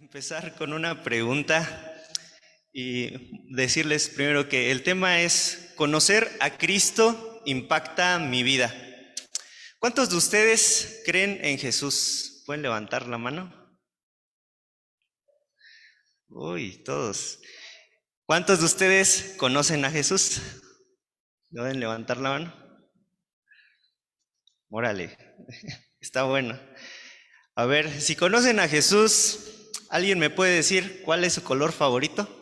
empezar con una pregunta y decirles primero que el tema es: ¿conocer a Cristo impacta mi vida? ¿Cuántos de ustedes creen en Jesús? ¿Pueden levantar la mano? Uy, todos. ¿Cuántos de ustedes conocen a Jesús? ¿Pueden levantar la mano? Órale, está bueno. A ver, si conocen a Jesús, ¿alguien me puede decir cuál es su color favorito?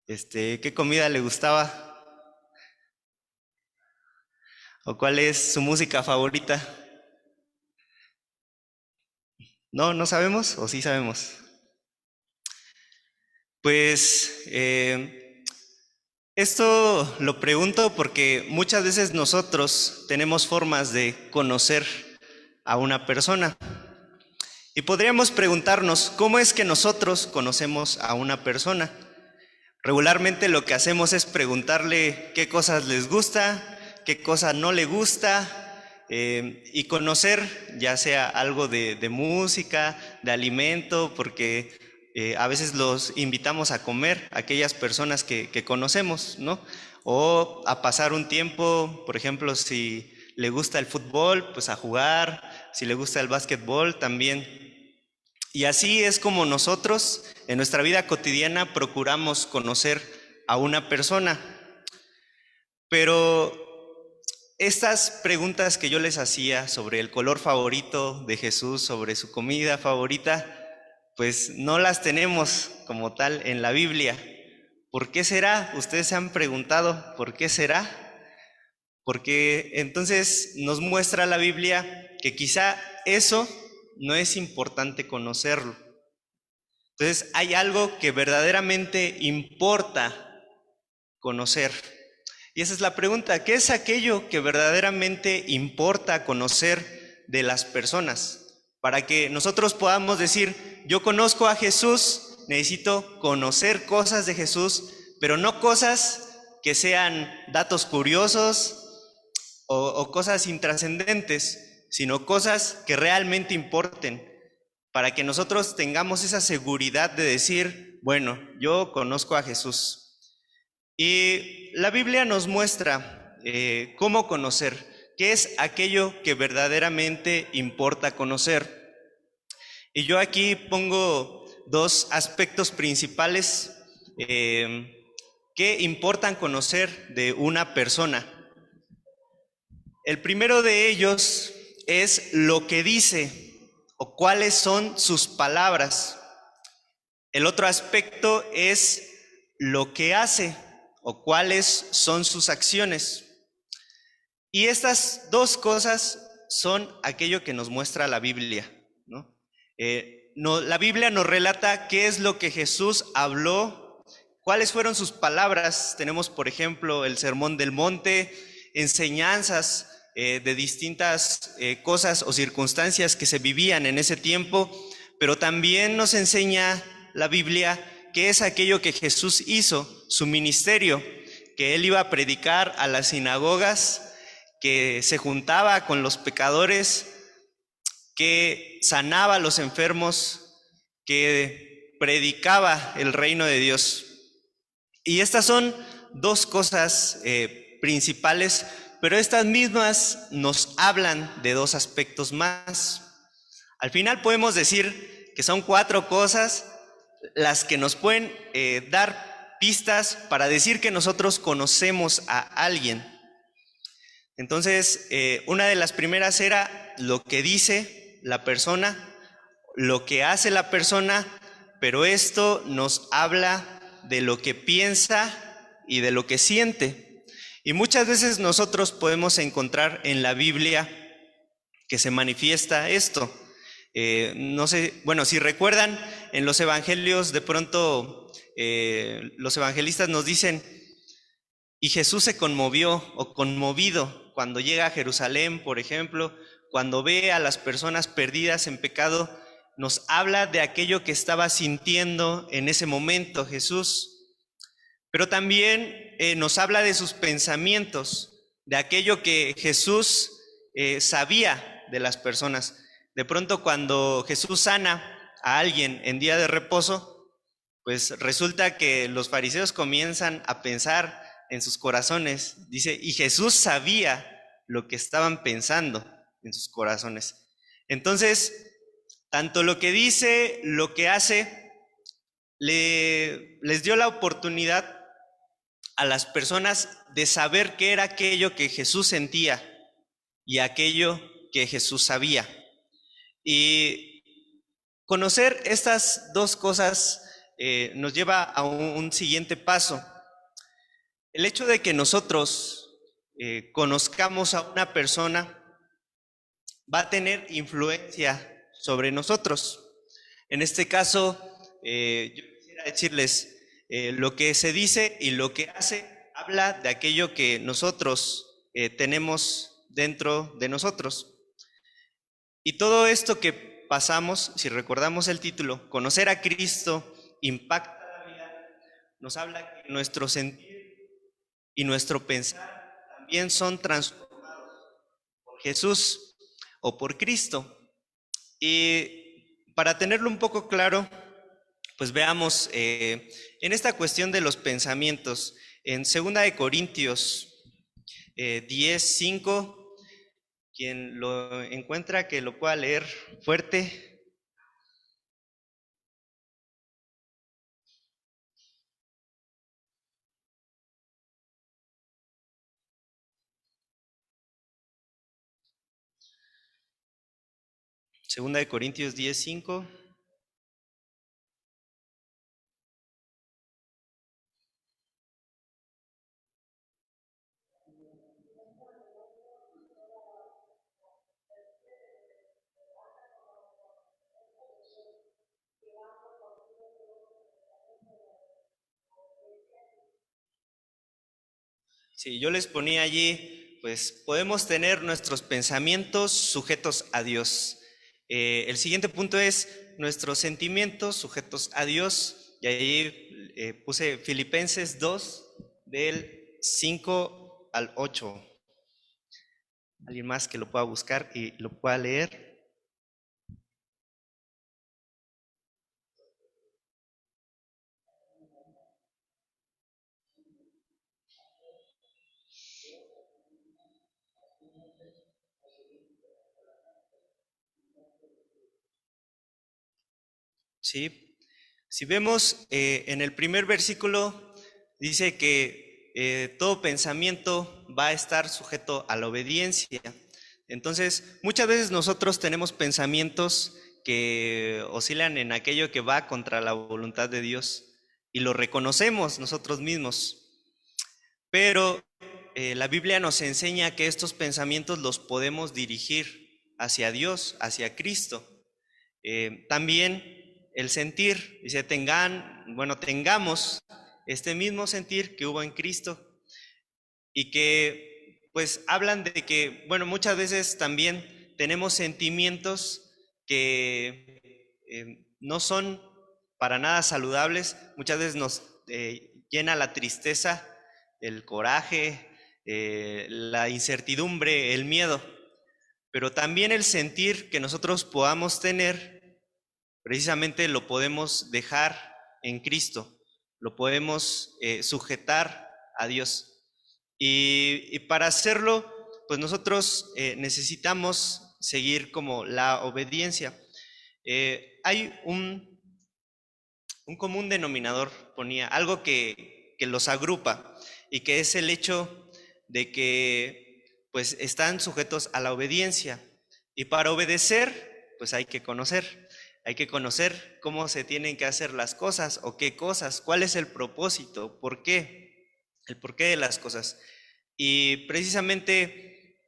¿Qué comida le gustaba? ¿O cuál es su música favorita? ¿No? ¿No sabemos? ¿O sí sabemos? Pues esto lo pregunto porque muchas veces nosotros tenemos formas de conocer a una persona. Y podríamos preguntarnos, ¿cómo es que nosotros conocemos a una persona? Regularmente lo que hacemos es preguntarle qué cosas les gusta, qué cosa no le gusta, y conocer ya sea algo de música, de alimento, porque a veces los invitamos a comer a aquellas personas que conocemos, ¿no? O a pasar un tiempo, por ejemplo, si le gusta el fútbol, pues a jugar; si le gusta el básquetbol, también. Y así es como nosotros en nuestra vida cotidiana procuramos conocer a una persona. Pero estas preguntas que yo les hacía sobre el color favorito de Jesús, sobre su comida favorita, pues no las tenemos como tal en la Biblia. ¿Por qué será? ¿Ustedes se han preguntado por qué será? Porque entonces nos muestra la Biblia que quizá eso no es importante conocerlo. Entonces hay algo que verdaderamente importa conocer. Y esa es la pregunta: ¿qué es aquello que verdaderamente importa conocer de las personas? Para que nosotros podamos decir, yo conozco a Jesús, necesito conocer cosas de Jesús, pero no cosas que sean datos curiosos o cosas intrascendentes, sino cosas que realmente importen, para que nosotros tengamos esa seguridad de decir, bueno, yo conozco a Jesús. Y la Biblia nos muestra cómo conocer, qué es aquello que verdaderamente importa conocer. Y yo aquí pongo dos aspectos principales que importan conocer de una persona. El primero de ellos es lo que dice o cuáles son sus palabras. El otro aspecto es lo que hace o cuáles son sus acciones. Y estas dos cosas son aquello que nos muestra la Biblia, ¿no? La Biblia nos relata qué es lo que Jesús habló, cuáles fueron sus palabras. Tenemos, por ejemplo, el Sermón del Monte, enseñanzas de distintas cosas o circunstancias que se vivían en ese tiempo, pero también nos enseña la Biblia qué es aquello que Jesús hizo, su ministerio, que él iba a predicar a las sinagogas, que se juntaba con los pecadores, que sanaba a los enfermos, que predicaba el reino de Dios. Y estas son dos cosas principales, pero estas mismas nos hablan de dos aspectos más. Al final podemos decir que son cuatro cosas las que nos pueden dar pistas para decir que nosotros conocemos a alguien. Entonces, una de las primeras era lo que dice la persona, lo que hace la persona, pero esto nos habla de lo que piensa y de lo que siente. Y muchas veces nosotros podemos encontrar en la Biblia que se manifiesta esto. No sé, bueno, si recuerdan, en los evangelios de pronto los evangelistas nos dicen, y Jesús se conmovió o conmovido cuando llega a Jerusalén, por ejemplo, cuando ve a las personas perdidas en pecado, nos habla de aquello que estaba sintiendo en ese momento Jesús. Pero también nos habla de sus pensamientos, de aquello que Jesús sabía de las personas. De pronto cuando Jesús sana a alguien en día de reposo, pues resulta que los fariseos comienzan a pensar en sus corazones. Dice, y Jesús sabía lo que estaban pensando en sus corazones. Entonces, tanto lo que dice, lo que hace, les dio la oportunidad a las personas de saber qué era aquello que Jesús sentía y aquello que Jesús sabía. Y conocer estas dos cosas nos lleva a un siguiente paso. El hecho de que nosotros conozcamos a una persona va a tener influencia sobre nosotros. En este caso, yo quisiera decirles, lo que se dice y lo que hace habla de aquello que nosotros tenemos dentro de nosotros. Y todo esto que pasamos, si recordamos el título, conocer a Cristo impacta la vida, nos habla que nuestro sentir y nuestro pensar también son transformados por Jesús o por Cristo. Y para tenerlo un poco claro, pues veamos en esta cuestión de los pensamientos, en 2 Corintios 10:5, quien lo encuentra que lo pueda leer fuerte. Segunda de Corintios 10:5. Sí, yo les ponía allí, pues podemos tener nuestros pensamientos sujetos a Dios. El siguiente punto es nuestros sentimientos sujetos a Dios. Y ahí puse Filipenses 2, del 5 al 8. ¿Alguien más que lo pueda buscar y lo pueda leer? Sí. Si vemos en el primer versículo, dice que todo pensamiento va a estar sujeto a la obediencia. Entonces, muchas veces nosotros tenemos pensamientos que oscilan en aquello que va contra la voluntad de Dios y lo reconocemos nosotros mismos. Pero la Biblia nos enseña que estos pensamientos los podemos dirigir hacia Dios, hacia Cristo. También el sentir, dice, tengamos este mismo sentir que hubo en Cristo y que pues hablan de que, bueno, muchas veces también tenemos sentimientos que no son para nada saludables, muchas veces nos llena la tristeza, el coraje, la incertidumbre, el miedo, pero también el sentir que nosotros podamos tener precisamente lo podemos dejar en Cristo, lo podemos sujetar a Dios. Y para hacerlo, pues nosotros necesitamos seguir como la obediencia. Hay un común denominador, ponía, algo que los agrupa y que es el hecho de que pues están sujetos a la obediencia. Y para obedecer, pues hay que conocer cómo se tienen que hacer las cosas o qué cosas, cuál es el propósito, por qué, el porqué de las cosas. Y precisamente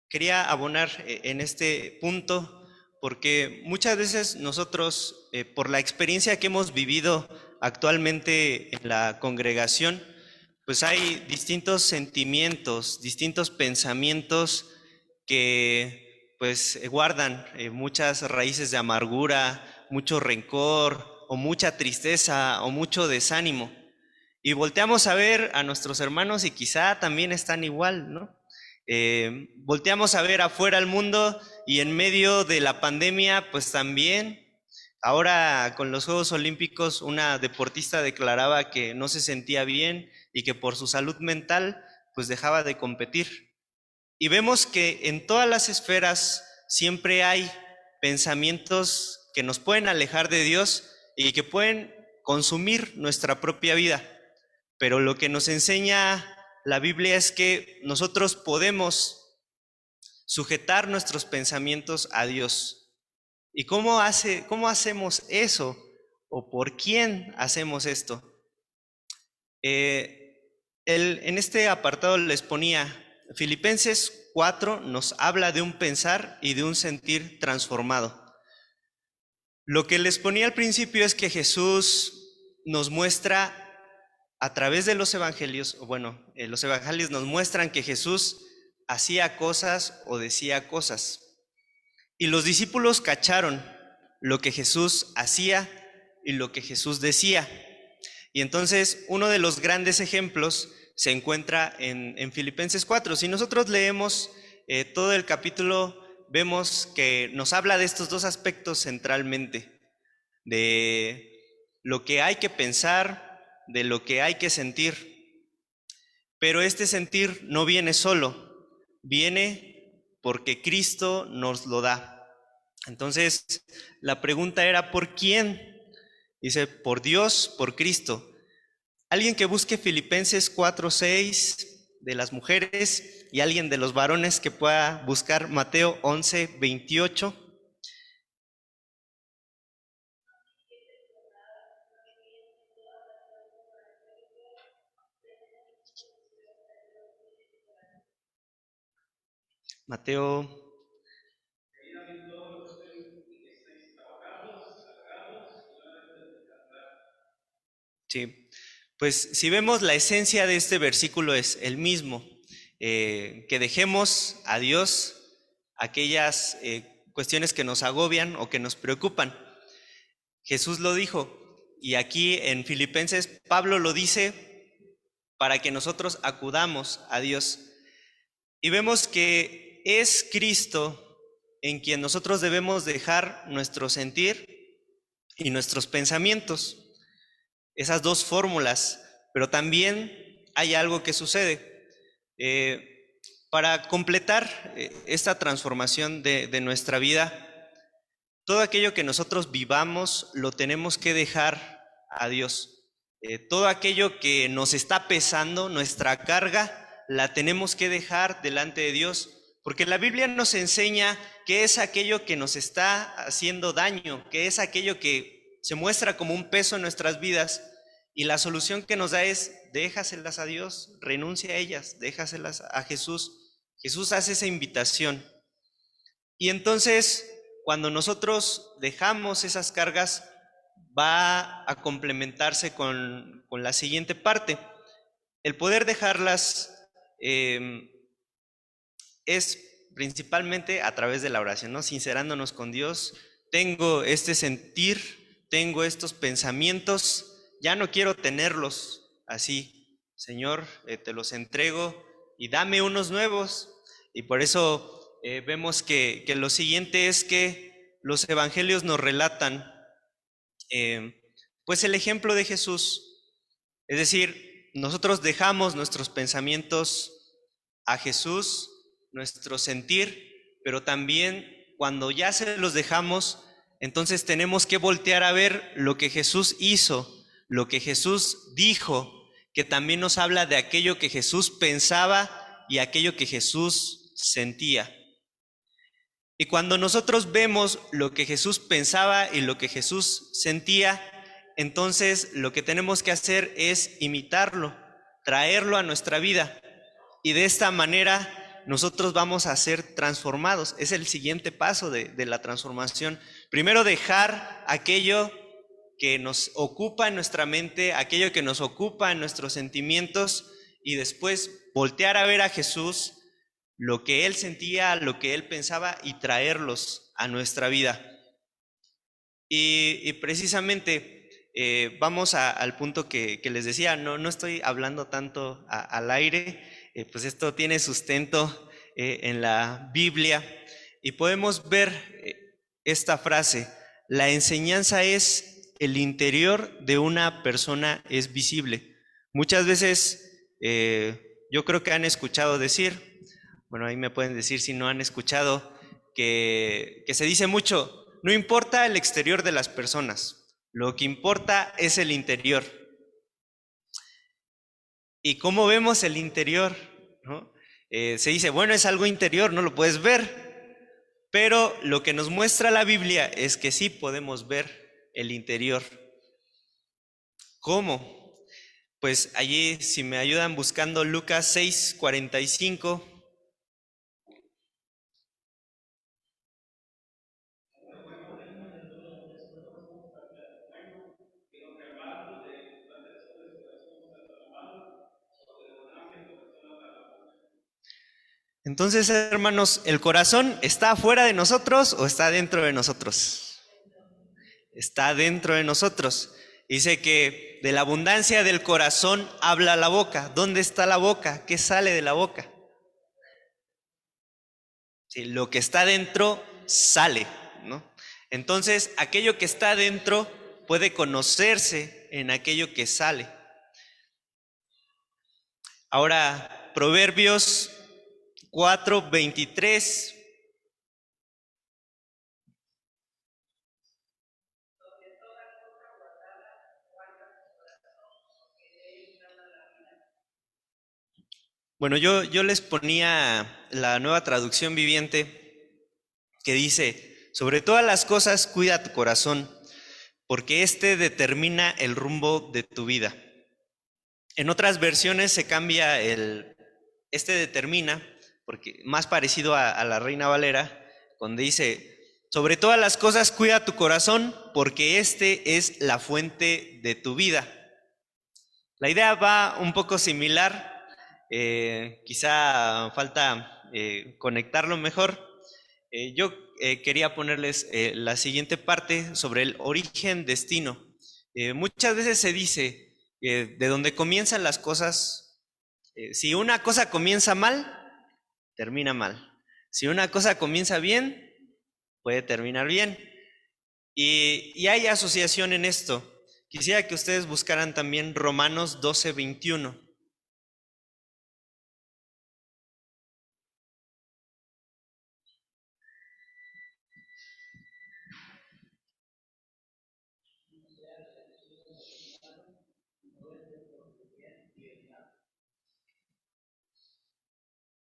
quería abonar en este punto porque muchas veces nosotros, por la experiencia que hemos vivido actualmente en la congregación, pues hay distintos sentimientos, distintos pensamientos que pues guardan muchas raíces de amargura, mucho rencor o mucha tristeza o mucho desánimo. Y volteamos a ver a nuestros hermanos y quizá también están igual, ¿no? Volteamos a ver afuera al mundo y en medio de la pandemia, pues también, ahora con los Juegos Olímpicos, una deportista declaraba que no se sentía bien y que por su salud mental, pues dejaba de competir. Y vemos que en todas las esferas siempre hay pensamientos que nos pueden alejar de Dios y que pueden consumir nuestra propia vida. Pero lo que nos enseña la Biblia es que nosotros podemos sujetar nuestros pensamientos a Dios. ¿Y cómo hacemos eso? ¿O por quién hacemos esto? En este apartado les ponía, Filipenses 4 nos habla de un pensar y de un sentir transformado. Lo que les ponía al principio es que Jesús nos muestra a través de los evangelios, los evangelios nos muestran que Jesús hacía cosas o decía cosas. Y los discípulos cacharon lo que Jesús hacía y lo que Jesús decía. Y entonces uno de los grandes ejemplos se encuentra en Filipenses 4. Si nosotros leemos todo el capítulo, vemos que nos habla de estos dos aspectos centralmente, de lo que hay que pensar, de lo que hay que sentir. Pero este sentir no viene solo, viene porque Cristo nos lo da. Entonces, la pregunta era, ¿por quién? Dice, por Dios, por Cristo. Alguien que busque Filipenses 4:6 de las mujeres y alguien de los varones que pueda buscar Mateo 11:28. Mateo. Sí, pues si vemos la esencia de este versículo es el mismo, que dejemos a Dios aquellas cuestiones que nos agobian o que nos preocupan. Jesús lo dijo y aquí en Filipenses Pablo lo dice para que nosotros acudamos a Dios. Y vemos que es Cristo en quien nosotros debemos dejar nuestro sentir y nuestros pensamientos. Esas dos fórmulas, pero también hay algo que sucede. Para completar esta transformación de nuestra vida, todo aquello que nosotros vivamos lo tenemos que dejar a Dios. Todo aquello que nos está pesando, nuestra carga, la tenemos que dejar delante de Dios, porque la Biblia nos enseña qué es aquello que nos está haciendo daño, qué es aquello que se muestra como un peso en nuestras vidas, y la solución que nos da es déjaselas a Dios, renuncia a ellas, déjaselas a Jesús. Jesús hace esa invitación. Y entonces, cuando nosotros dejamos esas cargas, va a complementarse con la siguiente parte. El poder dejarlas es principalmente a través de la oración, ¿no? Sincerándonos con Dios. Tengo este sentir, tengo estos pensamientos, ya no quiero tenerlos así. Señor, te los entrego y dame unos nuevos. Y por eso vemos que lo siguiente es que los evangelios nos relatan pues el ejemplo de Jesús. Es decir, nosotros dejamos nuestros pensamientos a Jesús, nuestro sentir, pero también cuando ya se los dejamos, entonces tenemos que voltear a ver lo que Jesús hizo, lo que Jesús dijo, que también nos habla de aquello que Jesús pensaba y aquello que Jesús sentía. Y cuando nosotros vemos lo que Jesús pensaba y lo que Jesús sentía, entonces lo que tenemos que hacer es imitarlo, traerlo a nuestra vida. Y de esta manera nosotros vamos a ser transformados. Es el siguiente paso de la transformación. Primero dejar aquello que nos ocupa en nuestra mente, aquello que nos ocupa en nuestros sentimientos, y después voltear a ver a Jesús, lo que Él sentía, lo que Él pensaba, y traerlos a nuestra vida. Y precisamente vamos al punto que les decía, no estoy hablando tanto al aire, pues esto tiene sustento en la Biblia y podemos ver esta frase: la enseñanza es el interior de una persona es visible. Muchas veces yo creo que han escuchado decir, bueno, ahí me pueden decir si no han escuchado, que se dice mucho: no importa el exterior de las personas, lo que importa es el interior. ¿Y cómo vemos el interior? ¿No? Se dice, bueno, es algo interior, no lo puedes ver, pero lo que nos muestra la Biblia es que sí podemos ver el interior. ¿Cómo? Pues allí, si me ayudan buscando Lucas 6:45. Entonces, hermanos, ¿el corazón está afuera de nosotros o está dentro de nosotros? Está dentro de nosotros. Dice que de la abundancia del corazón habla la boca. ¿Dónde está la boca? ¿Qué sale de la boca? Sí, lo que está dentro sale, ¿no? Entonces, aquello que está dentro puede conocerse en aquello que sale. Ahora, Proverbios 4:23. Bueno, yo les ponía la Nueva Traducción Viviente que dice: sobre todas las cosas cuida tu corazón, porque este determina el rumbo de tu vida. En otras versiones se cambia este determina, porque más parecido a la Reina Valera, donde dice: sobre todas las cosas cuida tu corazón, porque este es la fuente de tu vida. La idea va un poco similar, quizá falta conectarlo mejor. Yo quería ponerles la siguiente parte sobre el origen-destino. Muchas veces se dice que de donde comienzan las cosas, si una cosa comienza mal, termina mal. Si una cosa comienza bien, puede terminar bien. Y hay asociación en esto. Quisiera que ustedes buscaran también Romanos 12:21.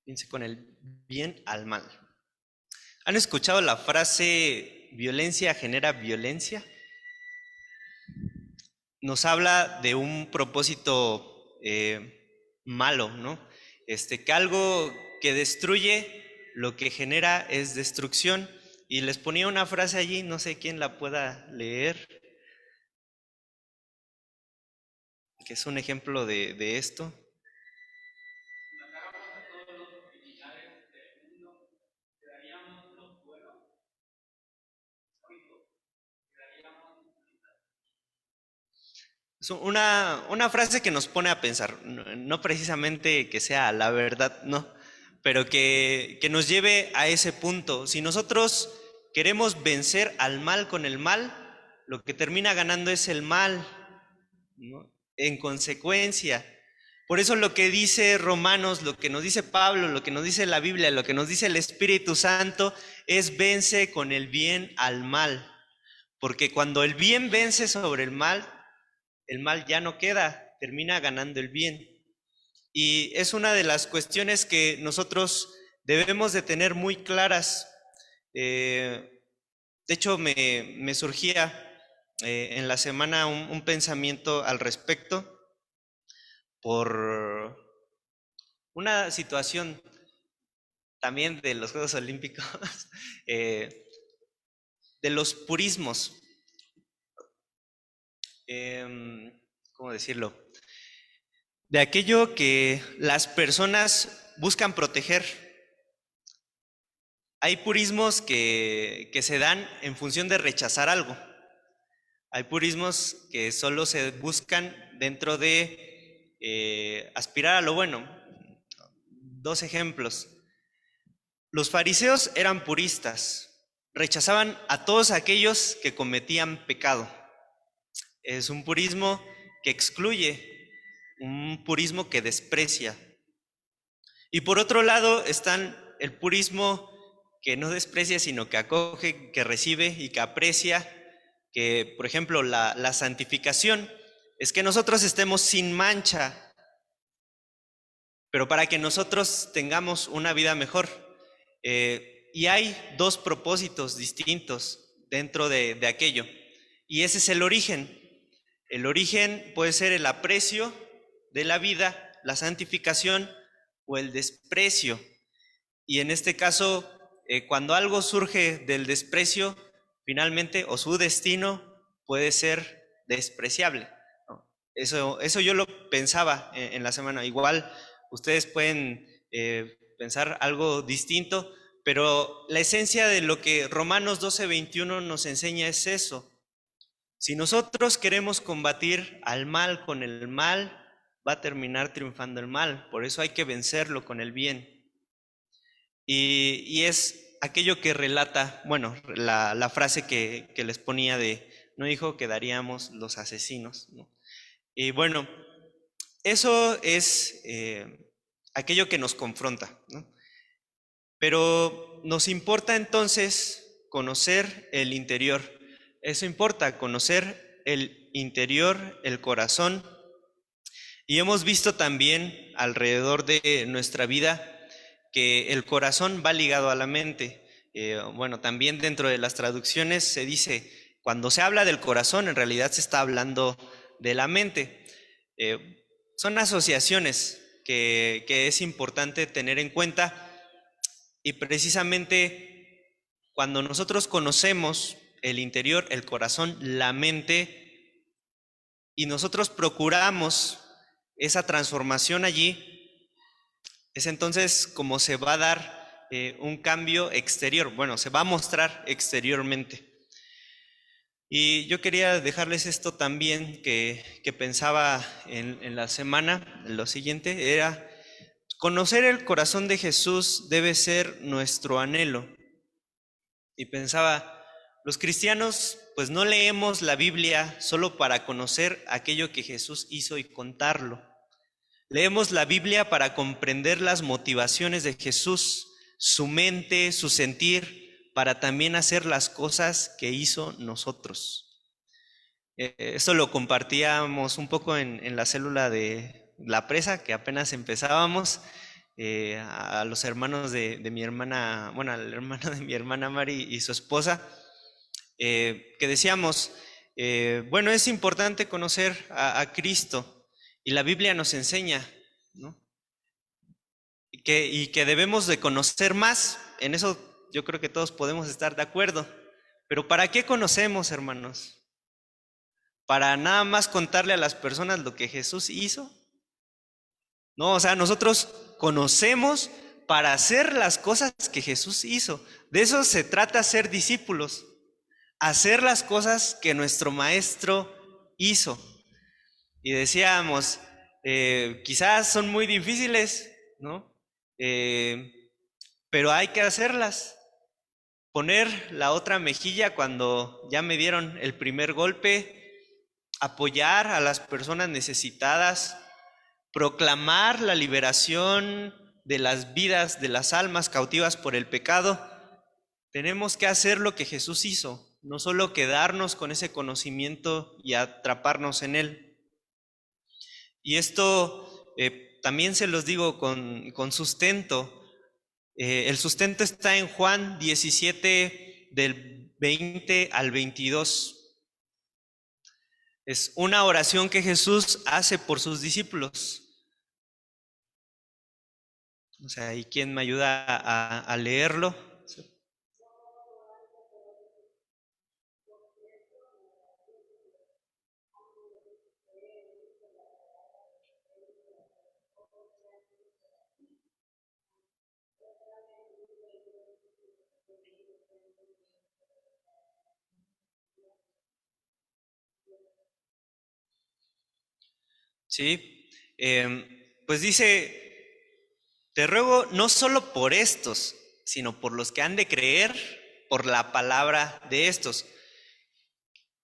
Fíjense, con el bien al mal. ¿Han escuchado la frase violencia genera violencia? Nos habla de un propósito malo, ¿no? Que algo que destruye, lo que genera es destrucción. Y les ponía una frase allí, no sé quién la pueda leer, que es un ejemplo de esto. Es una frase que nos pone a pensar, no precisamente que sea la verdad, no, pero que nos lleve a ese punto. Si nosotros queremos vencer al mal con el mal, lo que termina ganando es el mal, ¿no? En consecuencia. Por eso lo que dice Romanos, lo que nos dice Pablo, lo que nos dice la Biblia, lo que nos dice el Espíritu Santo es: vence con el bien al mal. Porque cuando el bien vence sobre el mal ya no queda, termina ganando el bien. Y es una de las cuestiones que nosotros debemos de tener muy claras. De hecho, me surgía en la semana un pensamiento al respecto por una situación también de los Juegos Olímpicos, eh, de los purismos. ¿Cómo decirlo? De aquello que las personas buscan proteger. Hay purismos que se dan en función de rechazar algo. Hay purismos que solo se buscan dentro de aspirar a lo bueno. Dos ejemplos. Los fariseos eran puristas, rechazaban a todos aquellos que cometían pecado. Es un purismo que excluye, un purismo que desprecia. Y por otro lado están el purismo que no desprecia, sino que acoge, que recibe y que aprecia, que, por ejemplo, la santificación es que nosotros estemos sin mancha, pero para que nosotros tengamos una vida mejor. Y hay dos propósitos distintos dentro de aquello, y ese es el origen. El origen puede ser el aprecio de la vida, la santificación o el desprecio. Y en este caso, cuando algo surge del desprecio, finalmente, o su destino puede ser despreciable, ¿no? Eso yo lo pensaba en la semana. Igual ustedes pueden pensar algo distinto, pero la esencia de lo que Romanos 12:21 nos enseña es eso. Si nosotros queremos combatir al mal con el mal, va a terminar triunfando el mal. Por eso hay que vencerlo con el bien. Y es aquello que relata, bueno, la frase que les ponía de, no dijo que daríamos los asesinos, ¿no? Y bueno, eso es aquello que nos confronta, ¿no? Pero nos importa entonces conocer el interior. Eso importa, conocer el interior, el corazón. Y hemos visto también alrededor de nuestra vida que el corazón va ligado a la mente. Bueno, también dentro de las traducciones se dice, cuando se habla del corazón, en realidad se está hablando de la mente. Son asociaciones que es importante tener en cuenta, y precisamente cuando nosotros conocemos el interior, el corazón, la mente, y nosotros procuramos esa transformación allí, es entonces como se va a dar un cambio exterior, bueno, se va a mostrar exteriormente. Y yo quería dejarles esto también que pensaba en la semana, lo siguiente, era conocer el corazón de Jesús debe ser nuestro anhelo. Y pensaba, los cristianos pues no leemos la Biblia solo para conocer aquello que Jesús hizo y contarlo. Leemos la Biblia para comprender las motivaciones de Jesús, su mente, su sentir, para también hacer las cosas que hizo nosotros. Eso lo compartíamos un poco en la célula de la presa, que apenas empezábamos, a los hermanos de mi hermana, bueno, al hermano de mi hermana Mari y su esposa, que decíamos, bueno, es importante conocer a Cristo, y la Biblia nos enseña, ¿no? Y que debemos de conocer más. En eso yo creo que todos podemos estar de acuerdo. Pero ¿para qué conocemos, hermanos? ¿Para nada más contarle a las personas lo que Jesús hizo? No, o sea, nosotros conocemos para hacer las cosas que Jesús hizo. De eso se trata ser discípulos, hacer las cosas que nuestro Maestro hizo. Y decíamos, quizás son muy difíciles, ¿no? Pero hay que hacerlas. Poner la otra mejilla cuando ya me dieron el primer golpe, apoyar a las personas necesitadas, proclamar la liberación de las vidas, de las almas cautivas por el pecado. Tenemos que hacer lo que Jesús hizo, no solo quedarnos con ese conocimiento y atraparnos en él. Y esto también se los digo con sustento. El sustento está en Juan 17, del 20 al 22. Es una oración que Jesús hace por sus discípulos. O sea, ¿y quién me ayuda a leerlo? Sí, pues dice, te ruego no solo por estos. sino por los que han de creer por la palabra de estos.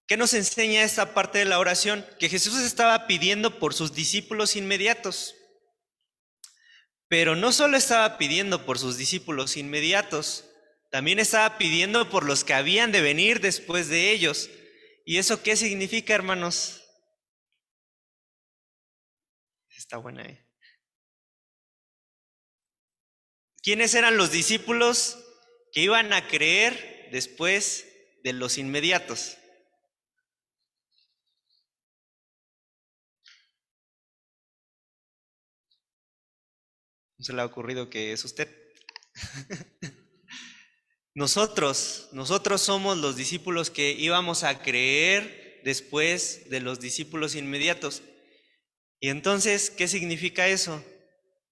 ¿Qué nos enseña esta parte de la oración? Que Jesús estaba pidiendo por sus discípulos inmediatos. Pero no solo estaba pidiendo por sus discípulos inmediatos, también estaba pidiendo por los que habían de venir después de ellos. ¿Y eso qué significa, hermanos? Está buena, ¿eh? ¿Quiénes eran los discípulos que iban a creer después de los inmediatos? ¿No se le ha ocurrido que es usted? Nosotros somos los discípulos que íbamos a creer después de los discípulos inmediatos. Y entonces, ¿qué significa eso?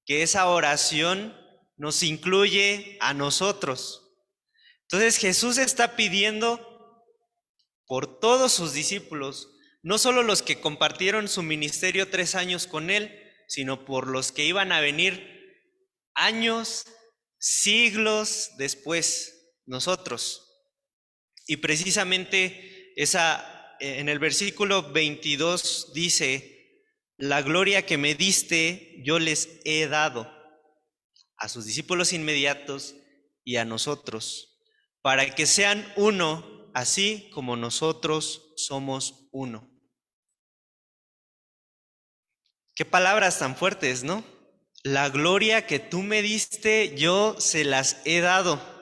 Que esa oración nos incluye a nosotros. Entonces Jesús está pidiendo por todos sus discípulos, no solo los que compartieron su ministerio 3 años con él, sino por los que iban a venir años, siglos después, nosotros. Y precisamente en el versículo 22 dice: la gloria que me diste yo les he dado a sus discípulos inmediatos y a nosotros, para que sean uno, así como nosotros somos uno. Qué palabras tan fuertes, ¿no? La gloria que tú me diste, yo se las he dado.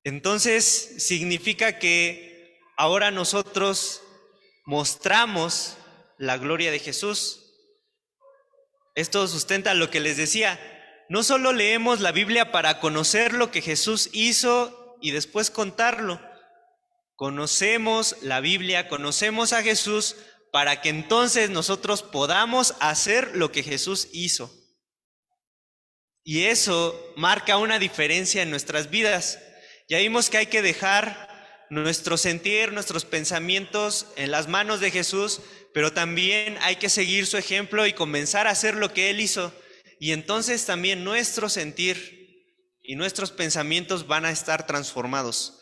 Entonces, significa que ahora nosotros mostramos la gloria de Jesús. Esto sustenta lo que les decía. No solo leemos la Biblia para conocer lo que Jesús hizo y después contarlo. Conocemos la Biblia, conocemos a Jesús para que entonces nosotros podamos hacer lo que Jesús hizo. Y eso marca una diferencia en nuestras vidas. Ya vimos que hay que dejar nuestro sentir, nuestros pensamientos en las manos de Jesús, pero también hay que seguir su ejemplo y comenzar a hacer lo que Él hizo. Y entonces también nuestro sentir y nuestros pensamientos van a estar transformados.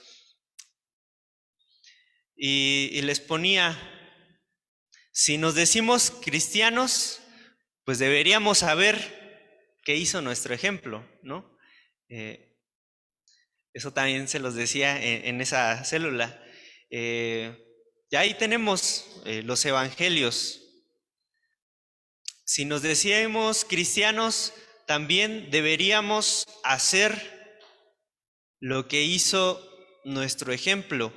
Y les ponía, si nos decimos cristianos, pues deberíamos saber qué hizo nuestro ejemplo, ¿no? Eso también se los decía en esa célula. Ya ahí tenemos los evangelios. Si nos decíamos cristianos, también deberíamos hacer lo que hizo nuestro ejemplo,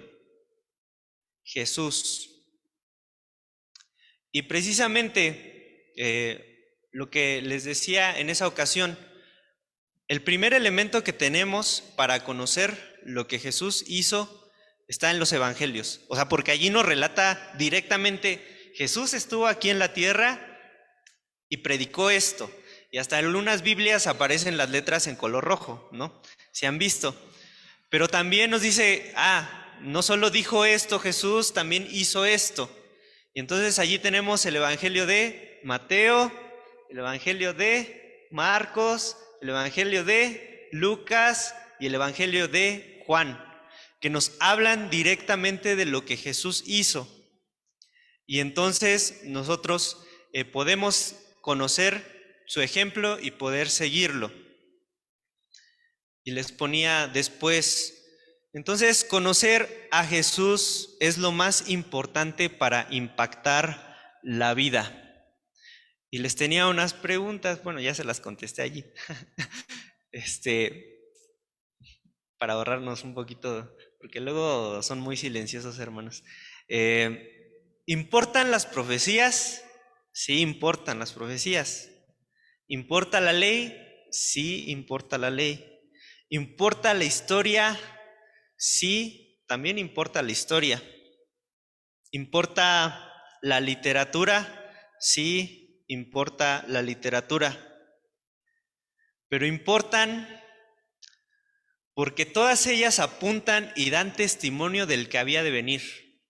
Jesús. Y precisamente lo que les decía en esa ocasión, el primer elemento que tenemos para conocer lo que Jesús hizo está en los evangelios. O sea, porque allí nos relata directamente: Jesús estuvo aquí en la tierra y predicó esto. Y hasta en algunas Biblias aparecen las letras en color rojo, ¿no? Se han visto. Pero también nos dice, no solo dijo esto Jesús, también hizo esto. Y entonces allí tenemos el evangelio de Mateo, el evangelio de Marcos, el evangelio de Lucas y el evangelio de Juan, que nos hablan directamente de lo que Jesús hizo. Y entonces nosotros podemos conocer su ejemplo y poder seguirlo. Y les ponía después, entonces conocer a Jesús es lo más importante para impactar la vida. Y les tenía unas preguntas, bueno, ya se las contesté allí, para ahorrarnos un poquito, porque luego son muy silenciosos, hermanos. ¿Importan las profecías? Sí, importan las profecías. ¿Importa la ley? Sí, importa la ley. ¿Importa la historia? Sí, también importa la historia. ¿Importa la literatura? Sí, importa la literatura. Pero importan porque todas ellas apuntan y dan testimonio del que había de venir.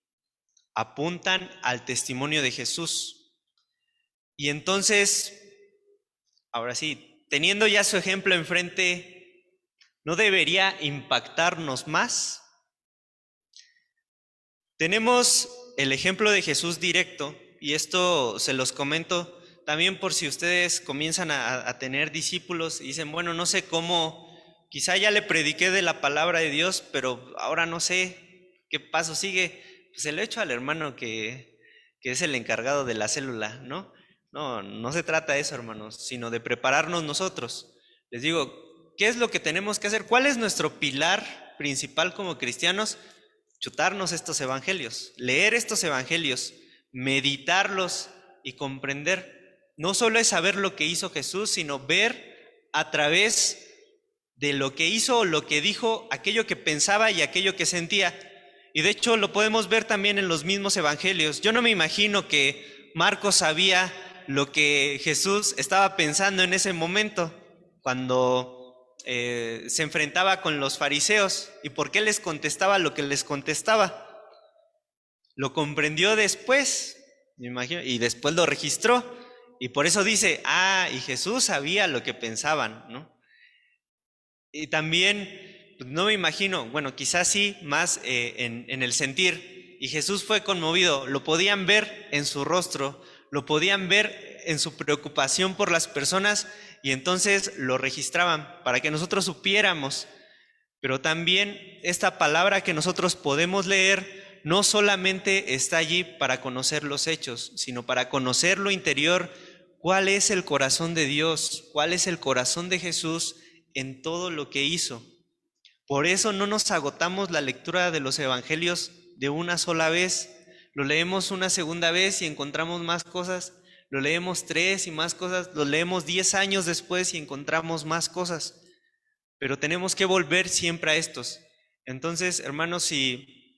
Apuntan al testimonio de Jesús. Y entonces, ahora sí, teniendo ya su ejemplo enfrente, ¿no debería impactarnos más? Tenemos el ejemplo de Jesús directo, y esto se los comento también por si ustedes comienzan a tener discípulos y dicen, bueno, no sé cómo, quizá ya le prediqué de la palabra de Dios, pero ahora no sé qué paso sigue. Pues se lo echo al hermano que es el encargado de la célula, ¿no? No, no se trata de eso, hermanos, sino de prepararnos nosotros. Les digo, ¿qué es lo que tenemos que hacer? ¿Cuál es nuestro pilar principal como cristianos? Chutarnos estos evangelios, leer estos evangelios, meditarlos y comprender. No solo es saber lo que hizo Jesús, sino ver a través de lo que hizo o lo que dijo, aquello que pensaba y aquello que sentía. Y de hecho lo podemos ver también en los mismos evangelios. Yo no me imagino que Marcos sabía lo que Jesús estaba pensando en ese momento, cuando se enfrentaba con los fariseos y por qué les contestaba lo que les contestaba. Lo comprendió después, me imagino, y después lo registró. Y por eso dice, y Jesús sabía lo que pensaban, ¿no? Y también, pues, no me imagino, bueno, quizás sí, más en el sentir. Y Jesús fue conmovido, lo podían ver en su rostro, lo podían ver en su preocupación por las personas y entonces lo registraban para que nosotros supiéramos. Pero también esta palabra que nosotros podemos leer no solamente está allí para conocer los hechos, sino para conocer lo interior, cuál es el corazón de Dios, cuál es el corazón de Jesús en todo lo que hizo. Por eso no nos agotamos la lectura de los evangelios de una sola vez. Lo leemos una segunda vez y encontramos más cosas. Lo leemos 3 y más cosas. Lo leemos 10 años después y encontramos más cosas. Pero tenemos que volver siempre a estos. Entonces, hermanos, si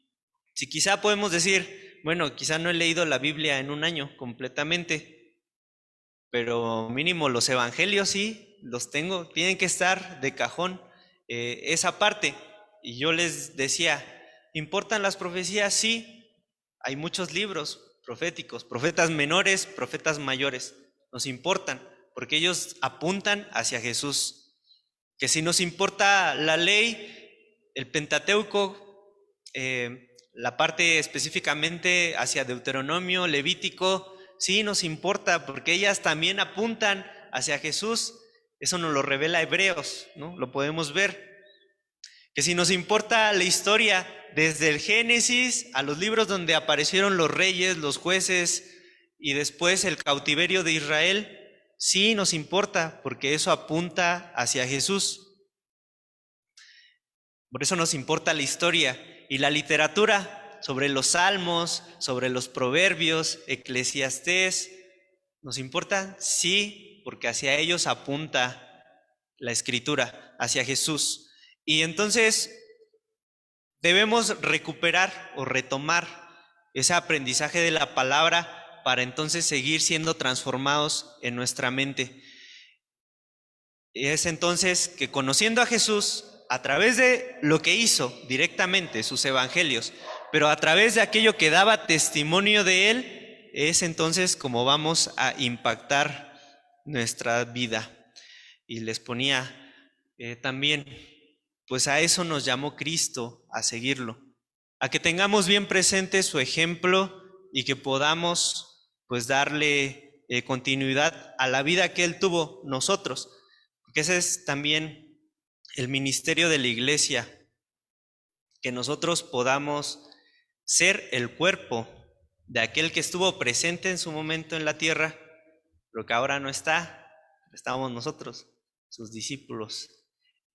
quizá podemos decir, bueno, quizá no he leído la Biblia en un año completamente, pero mínimo los evangelios sí, los tengo, tienen que estar de cajón esa parte. Y yo les decía, ¿importan las profecías? Sí, hay muchos libros proféticos, profetas menores, profetas mayores, nos importan, porque ellos apuntan hacia Jesús. Que si nos importa la ley, el Pentateuco, la parte específicamente hacia Deuteronomio, Levítico, sí nos importa porque ellas también apuntan hacia Jesús. Eso nos lo revela Hebreos, ¿no? Lo podemos ver. Que si nos importa la historia desde el Génesis a los libros donde aparecieron los reyes, los jueces y después el cautiverio de Israel, sí nos importa porque eso apunta hacia Jesús. Por eso nos importa la historia y la literatura sobre los salmos, sobre los proverbios, Eclesiastés. ¿Nos importa? Sí, porque hacia ellos apunta la escritura, hacia Jesús. Y entonces debemos recuperar o retomar ese aprendizaje de la palabra para entonces seguir siendo transformados en nuestra mente. Y es entonces que conociendo a Jesús, a través de lo que hizo directamente, sus evangelios, pero a través de aquello que daba testimonio de él, es entonces como vamos a impactar nuestra vida. Y les ponía también, pues a eso nos llamó Cristo, a seguirlo, a que tengamos bien presente su ejemplo y que podamos pues darle continuidad a la vida que él tuvo nosotros. Porque ese es también el ministerio de la iglesia, que nosotros podamos ser el cuerpo de aquel que estuvo presente en su momento en la tierra, pero que ahora no está, estamos nosotros, sus discípulos.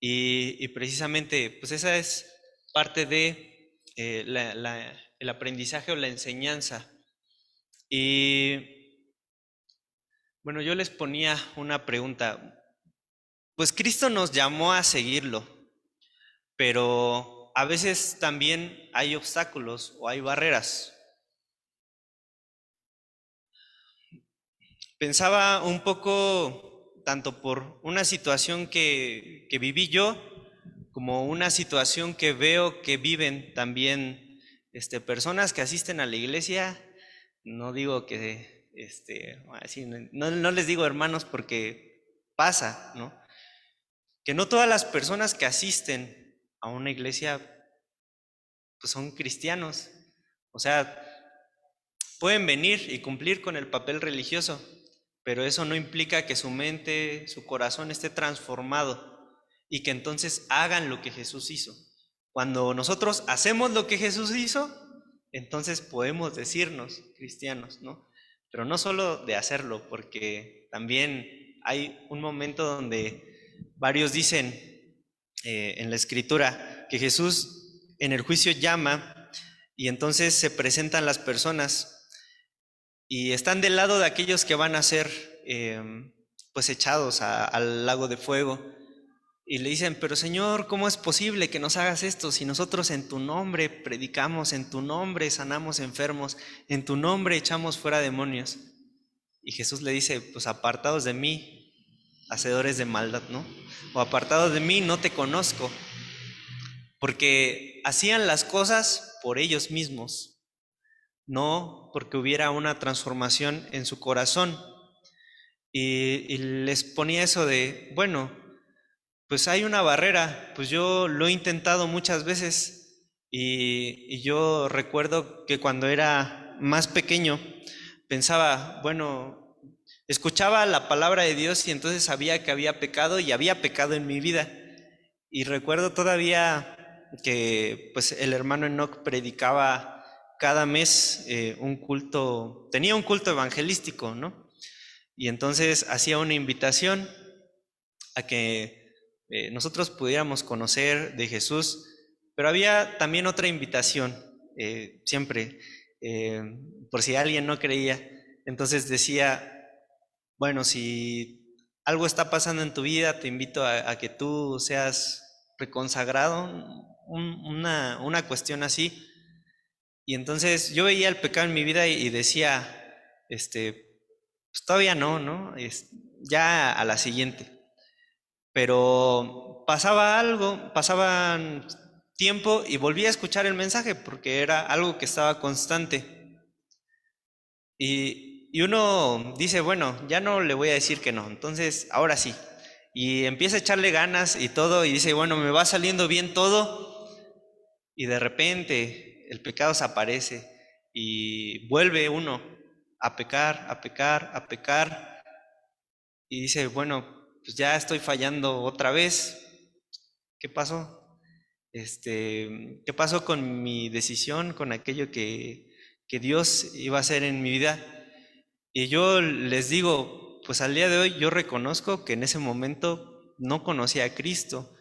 Y precisamente, pues esa es parte de el aprendizaje o la enseñanza. Y bueno, yo les ponía una pregunta. Pues Cristo nos llamó a seguirlo, pero a veces también hay obstáculos o hay barreras. Pensaba un poco tanto por una situación que viví yo, como una situación que veo que viven también personas que asisten a la iglesia. No digo que, así, no les digo hermanos porque pasa, ¿no? que no todas las personas que asisten a una iglesia pues son cristianos. O sea, pueden venir y cumplir con el papel religioso, pero eso no implica que su mente, su corazón esté transformado y que entonces hagan lo que Jesús hizo. Cuando nosotros hacemos lo que Jesús hizo, entonces podemos decirnos cristianos, ¿no? Pero no solo de hacerlo, porque también hay un momento donde varios dicen en la Escritura que Jesús en el juicio llama y entonces se presentan las personas y están del lado de aquellos que van a ser pues echados al lago de fuego. Y le dicen, pero Señor, ¿cómo es posible que nos hagas esto si nosotros en tu nombre predicamos, en tu nombre sanamos enfermos, en tu nombre echamos fuera demonios? Y Jesús le dice, pues apartados de mí, hacedores de maldad, ¿no? O apartados de mí, no te conozco. Porque hacían las cosas por ellos mismos, no porque hubiera una transformación en su corazón. Y les ponía eso de, bueno, pues hay una barrera, pues yo lo he intentado muchas veces y yo recuerdo que cuando era más pequeño pensaba, bueno, escuchaba la palabra de Dios y entonces sabía que había pecado y había pecado en mi vida. Y recuerdo todavía que pues el hermano Enoch predicaba cada mes un culto, tenía un culto evangelístico, ¿no? Y entonces hacía una invitación a que nosotros pudiéramos conocer de Jesús, pero había también otra invitación, siempre, por si alguien no creía. Entonces decía, bueno, si algo está pasando en tu vida, te invito a que tú seas reconsagrado, una cuestión así. Y entonces yo veía el pecado en mi vida y decía, pues todavía no, ¿no? Ya a la siguiente. Pero pasaba algo, pasaban tiempo y volvía a escuchar el mensaje porque era algo que estaba constante. Y uno dice, bueno, ya no le voy a decir que no, entonces ahora sí. Y empieza a echarle ganas y todo y dice, bueno, me va saliendo bien todo. Y de repente el pecado se aparece y vuelve uno a pecar, a pecar, a pecar. Y dice, bueno, pues ya estoy fallando otra vez. ¿Qué pasó? ¿Qué pasó con mi decisión, con aquello que Dios iba a hacer en mi vida? Y yo les digo, pues al día de hoy yo reconozco que en ese momento no conocía a Cristo.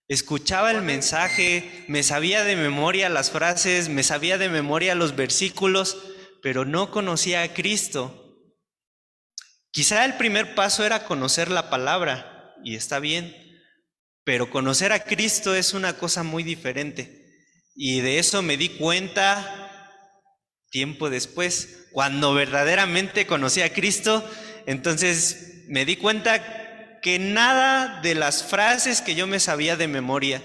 Escuchaba el mensaje, me sabía de memoria las frases, me sabía de memoria los versículos, pero no conocía a Cristo. Quizá el primer paso era conocer la palabra, y está bien, pero conocer a Cristo es una cosa muy diferente. Y de eso me di cuenta tiempo después, cuando verdaderamente conocí a Cristo. Entonces me di cuenta que nada de las frases que yo me sabía de memoria,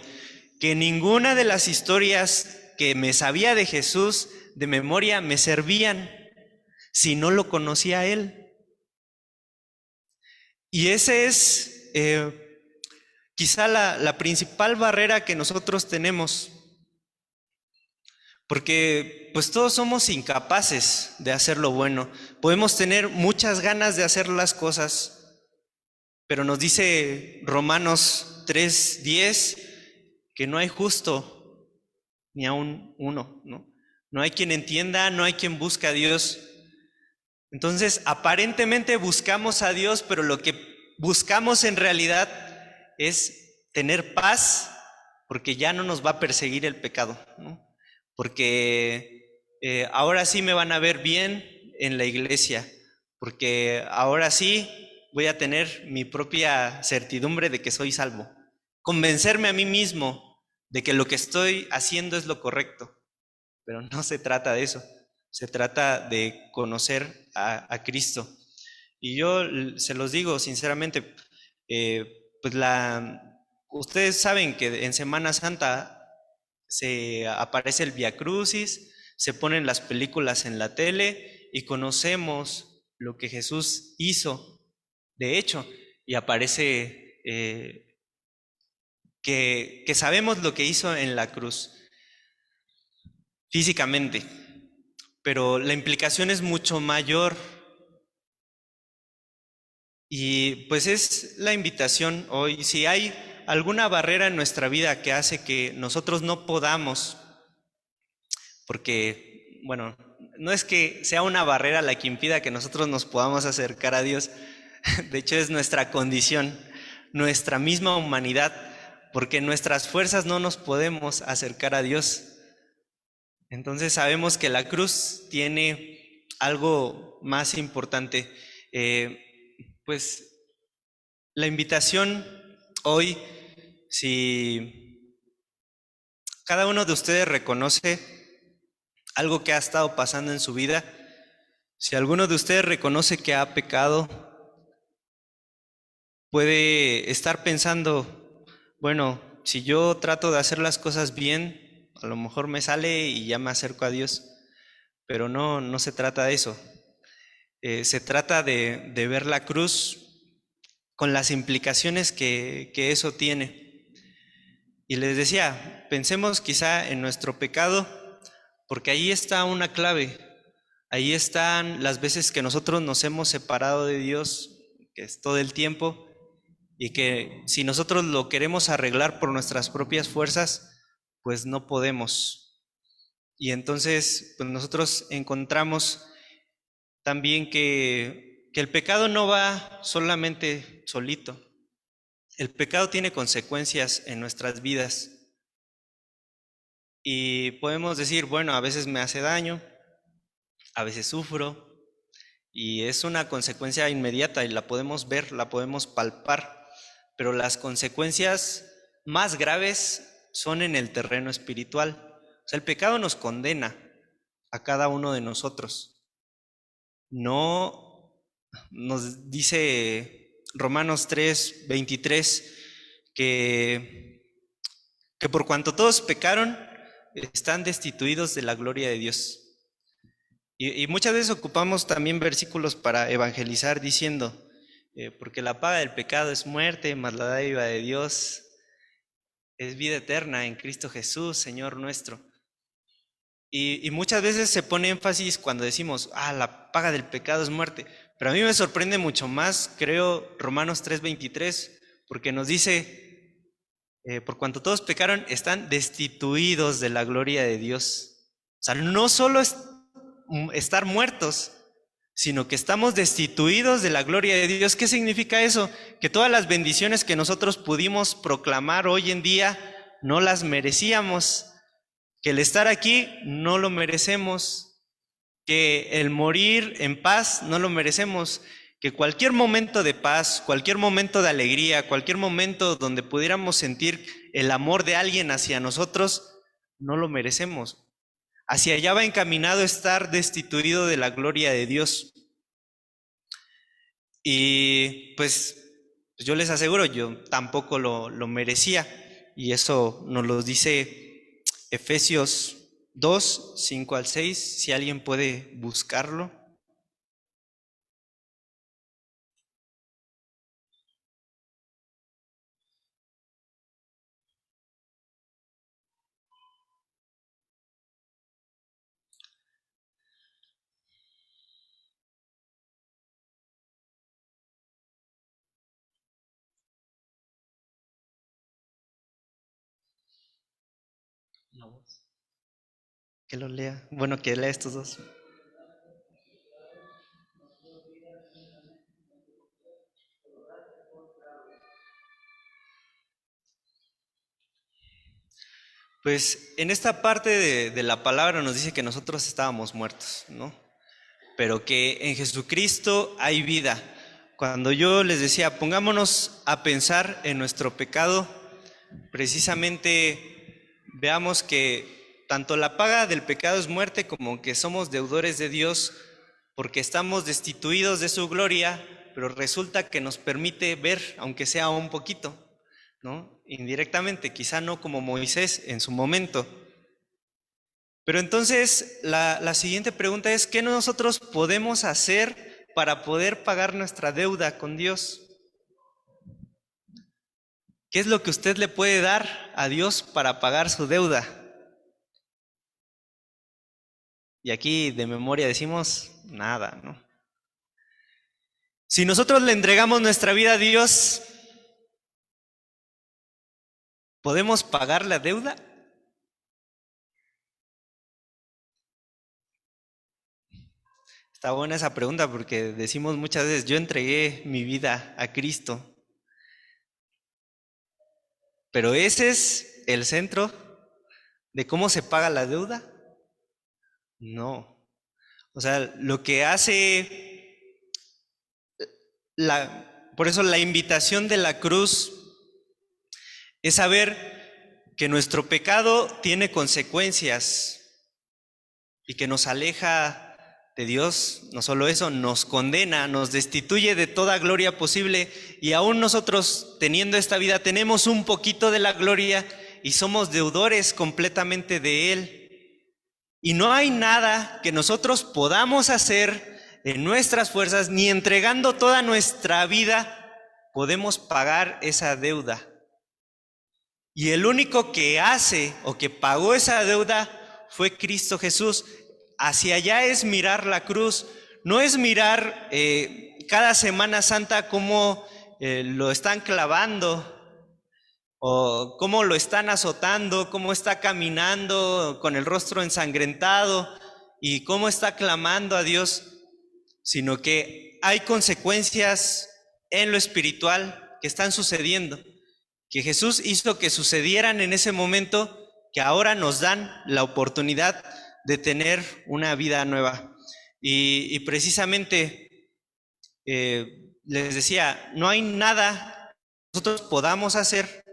que ninguna de las historias que me sabía de Jesús de memoria me servían si no lo conocía a Él. Y ese es quizá la principal barrera que nosotros tenemos, porque pues todos somos incapaces de hacer lo bueno. Podemos tener muchas ganas de hacer las cosas, pero nos dice Romanos 3:10 que no hay justo ni aun uno, ¿no? No hay quien entienda, no hay quien busque a Dios. Entonces, aparentemente buscamos a Dios, pero lo que buscamos en realidad es tener paz, porque ya no nos va a perseguir el pecado, ¿no? Porque ahora sí me van a ver bien en la iglesia, porque ahora sí voy a tener mi propia certidumbre de que soy salvo. Convencerme a mí mismo de que lo que estoy haciendo es lo correcto, pero no se trata de eso. Se trata de conocer a Cristo. Y yo se los digo sinceramente, pues ustedes saben que en Semana Santa se aparece el Vía Crucis, se ponen las películas en la tele y conocemos lo que Jesús hizo, de hecho, y aparece que sabemos lo que hizo en la cruz físicamente, pero la implicación es mucho mayor. Y pues es la invitación hoy, si hay alguna barrera en nuestra vida que hace que nosotros no podamos, porque, bueno, no es que sea una barrera la que impida que nosotros nos podamos acercar a Dios, de hecho es nuestra condición, nuestra misma humanidad, porque en nuestras fuerzas no nos podemos acercar a Dios. Entonces sabemos que la cruz tiene algo más importante. Pues la invitación hoy, si cada uno de ustedes reconoce algo que ha estado pasando en su vida, si alguno de ustedes reconoce que ha pecado, puede estar pensando, bueno, si yo trato de hacer las cosas bien, a lo mejor me sale y ya me acerco a Dios, pero no se trata de eso. Se trata de ver la cruz con las implicaciones que eso tiene. Y les decía, pensemos quizá en nuestro pecado, porque ahí está una clave, ahí están las veces que nosotros nos hemos separado de Dios, que es todo el tiempo, y que si nosotros lo queremos arreglar por nuestras propias fuerzas, pues no podemos. Y entonces, pues nosotros encontramos también que el pecado no va solamente solito. El pecado tiene consecuencias en nuestras vidas y podemos decir, bueno, a veces me hace daño, a veces sufro y es una consecuencia inmediata y la podemos ver, la podemos palpar, pero las consecuencias más graves son en el terreno espiritual. O sea, el pecado nos condena a cada uno de nosotros. No nos dice Romanos 3:23 que por cuanto todos pecaron, están destituidos de la gloria de Dios. Y muchas veces ocupamos también versículos para evangelizar diciendo, porque la paga del pecado es muerte, mas la dádiva de Dios es vida eterna en Cristo Jesús, Señor nuestro. Y muchas veces se pone énfasis cuando decimos, la paga del pecado es muerte. Pero a mí me sorprende mucho más, creo, Romanos 3:23, porque nos dice, por cuanto todos pecaron, están destituidos de la gloria de Dios. O sea, no solo es estar muertos, sino que estamos destituidos de la gloria de Dios. ¿Qué significa eso? Que todas las bendiciones que nosotros pudimos proclamar hoy en día no las merecíamos, que el estar aquí no lo merecemos, que el morir en paz no lo merecemos, que cualquier momento de paz, cualquier momento de alegría, cualquier momento donde pudiéramos sentir el amor de alguien hacia nosotros, no lo merecemos. Hacia allá va encaminado estar destituido de la gloria de Dios. Y pues yo les aseguro, yo tampoco lo merecía. Y eso nos lo dice Efesios 2:5-6, si alguien puede buscarlo. Que lo lea. Bueno, que lea estos dos. Pues en esta parte de la palabra nos dice que nosotros estábamos muertos, ¿no? Pero que en Jesucristo hay vida. Cuando yo les decía, pongámonos a pensar en nuestro pecado, precisamente veamos que tanto la paga del pecado es muerte como que somos deudores de Dios porque estamos destituidos de su gloria, pero resulta que nos permite ver, aunque sea un poquito, ¿no? Indirectamente, quizá no como Moisés en su momento. Pero entonces la siguiente pregunta es, ¿qué nosotros podemos hacer para poder pagar nuestra deuda con Dios? ¿Qué es lo que usted le puede dar a Dios para pagar su deuda? Y aquí de memoria decimos nada, ¿no? Si nosotros le entregamos nuestra vida a Dios, ¿podemos pagar la deuda? Está buena esa pregunta porque decimos muchas veces, yo entregué mi vida a Cristo, pero ese es el centro de cómo se paga la deuda. No. O sea, lo que hace por eso la invitación de la cruz es saber que nuestro pecado tiene consecuencias y que nos aleja de Dios. No solo eso, nos condena, nos destituye de toda gloria posible, y aún nosotros teniendo esta vida tenemos un poquito de la gloria y somos deudores completamente de Él. Y no hay nada que nosotros podamos hacer en nuestras fuerzas, ni entregando toda nuestra vida, podemos pagar esa deuda. Y el único que hace o que pagó esa deuda fue Cristo Jesús. Hacia allá es mirar la cruz, no es mirar cada Semana Santa cómo lo están clavando, o cómo lo están azotando, cómo está caminando con el rostro ensangrentado y cómo está clamando a Dios, sino que hay consecuencias en lo espiritual que están sucediendo, que Jesús hizo que sucedieran en ese momento, que ahora nos dan la oportunidad de tener una vida nueva. Y precisamente les decía, no hay nada que nosotros podamos hacer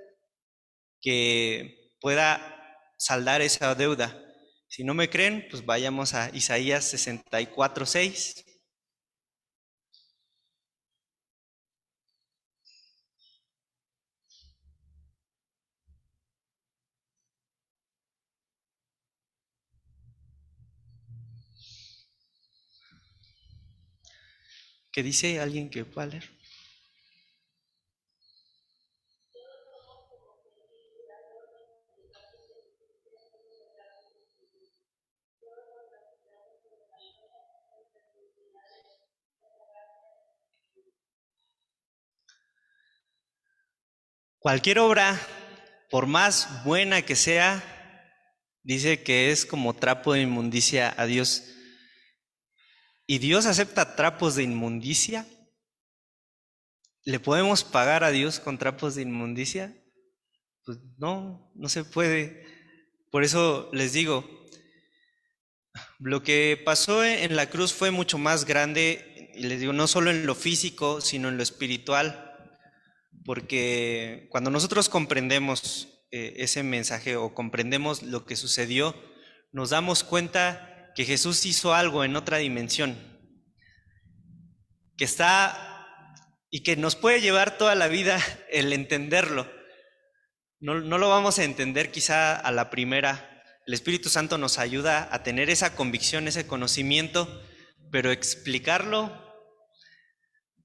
que pueda saldar esa deuda. Si no me creen, pues vayamos a Isaías 64:6. ¿Qué dice alguien que pueda leer? Cualquier obra, por más buena que sea, dice que es como trapo de inmundicia a Dios. ¿Y Dios acepta trapos de inmundicia? ¿Le podemos pagar a Dios con trapos de inmundicia? Pues no, no se puede. Por eso les digo, lo que pasó en la cruz fue mucho más grande, y les digo, no solo en lo físico, sino en lo espiritual, porque cuando nosotros comprendemos ese mensaje o comprendemos lo que sucedió, nos damos cuenta que Jesús hizo algo en otra dimensión, que está y que nos puede llevar toda la vida el entenderlo. No lo vamos a entender quizá a la primera. El Espíritu Santo nos ayuda a tener esa convicción, ese conocimiento, pero explicarlo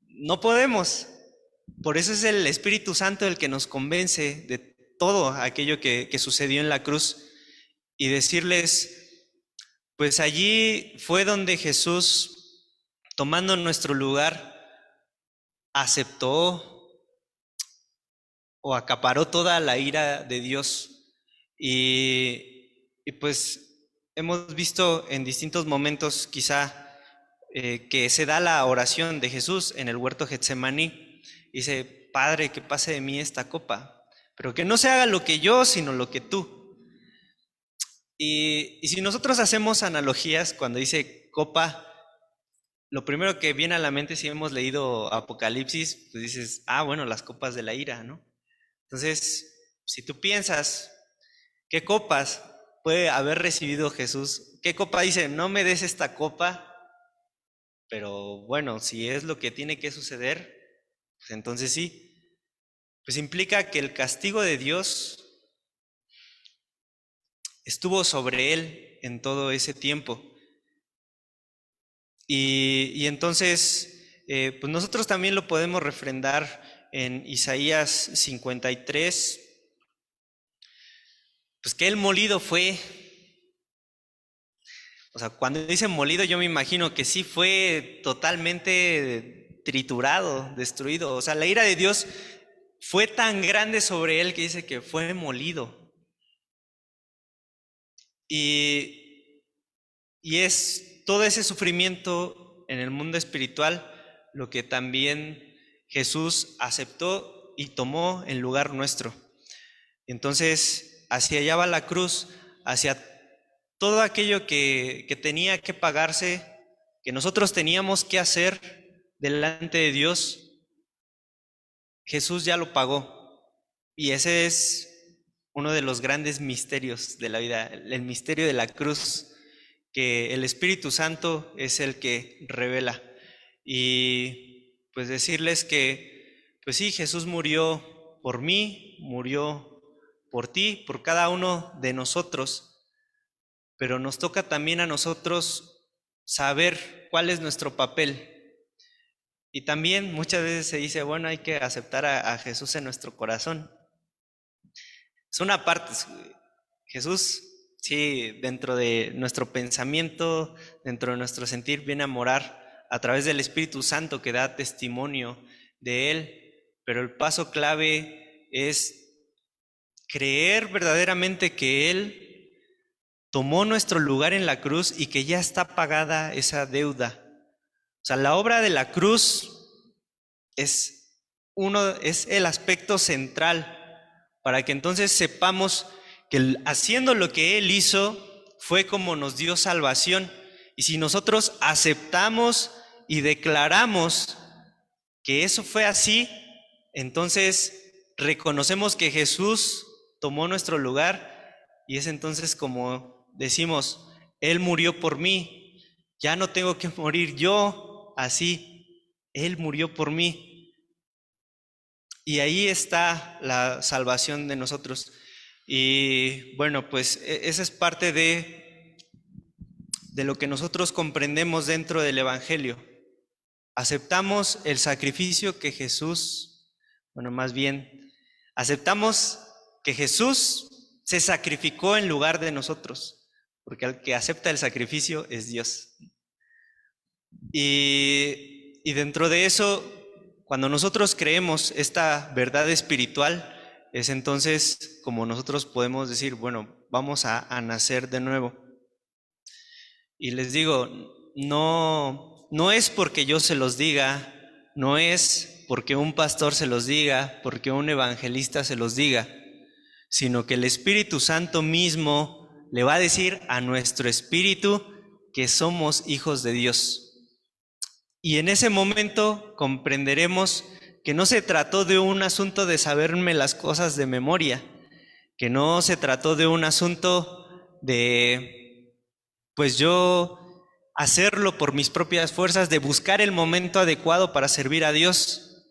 no podemos. Por eso es el Espíritu Santo el que nos convence de todo aquello que sucedió en la cruz, y decirles, pues allí fue donde Jesús, tomando nuestro lugar, aceptó o acaparó toda la ira de Dios. Y pues hemos visto en distintos momentos quizá que se da la oración de Jesús en el huerto Getsemaní. Dice, Padre, que pase de mí esta copa, pero que no se haga lo que yo, sino lo que tú. Y si nosotros hacemos analogías cuando dice copa, lo primero que viene a la mente, si hemos leído Apocalipsis, pues dices, bueno, las copas de la ira, ¿no? Entonces, si tú piensas, ¿qué copas puede haber recibido Jesús? ¿Qué copa dice, no me des esta copa? Pero bueno, si es lo que tiene que suceder, pues entonces sí. Pues implica que el castigo de Dios estuvo sobre él en todo ese tiempo. Y entonces, pues nosotros también lo podemos refrendar en Isaías 53, pues que el molido fue, o sea, cuando dicen molido yo me imagino que sí fue totalmente triturado, destruido. O sea, la ira de Dios fue tan grande sobre él que dice que fue molido. Y es todo ese sufrimiento en el mundo espiritual lo que también Jesús aceptó y tomó en lugar nuestro. Entonces, hacia allá va la cruz, hacia todo aquello que tenía que pagarse, que nosotros teníamos que hacer delante de Dios, Jesús ya lo pagó. Y ese es uno de los grandes misterios de la vida, el misterio de la cruz, que el Espíritu Santo es el que revela. Y pues decirles que, pues sí, Jesús murió por mí, murió por ti, por cada uno de nosotros, pero nos toca también a nosotros saber cuál es nuestro papel. Y también muchas veces se dice, bueno, hay que aceptar a Jesús en nuestro corazón. Es una parte, Jesús, sí, dentro de nuestro pensamiento, dentro de nuestro sentir, viene a morar a través del Espíritu Santo que da testimonio de Él, pero el paso clave es creer verdaderamente que Él tomó nuestro lugar en la cruz y que ya está pagada esa deuda. O sea, la obra de la cruz es el aspecto central para que entonces sepamos que haciendo lo que Él hizo fue como nos dio salvación. Y si nosotros aceptamos y declaramos que eso fue así, entonces reconocemos que Jesús tomó nuestro lugar y es entonces como decimos, Él murió por mí, ya no tengo que morir yo así, Él murió por mí. Y ahí está la salvación de nosotros. Y bueno, pues esa es parte de lo que nosotros comprendemos dentro del Evangelio. Aceptamos el sacrificio que Jesús, bueno, más bien, aceptamos que Jesús se sacrificó en lugar de nosotros, porque el que acepta el sacrificio es Dios. Y dentro de eso, cuando nosotros creemos esta verdad espiritual, es entonces como nosotros podemos decir, bueno, vamos a nacer de nuevo. Y les digo, no es porque yo se los diga, no es porque un pastor se los diga, porque un evangelista se los diga, sino que el Espíritu Santo mismo le va a decir a nuestro espíritu que somos hijos de Dios. Y en ese momento comprenderemos que no se trató de un asunto de saberme las cosas de memoria, que no se trató de un asunto de, pues yo hacerlo por mis propias fuerzas, de buscar el momento adecuado para servir a Dios,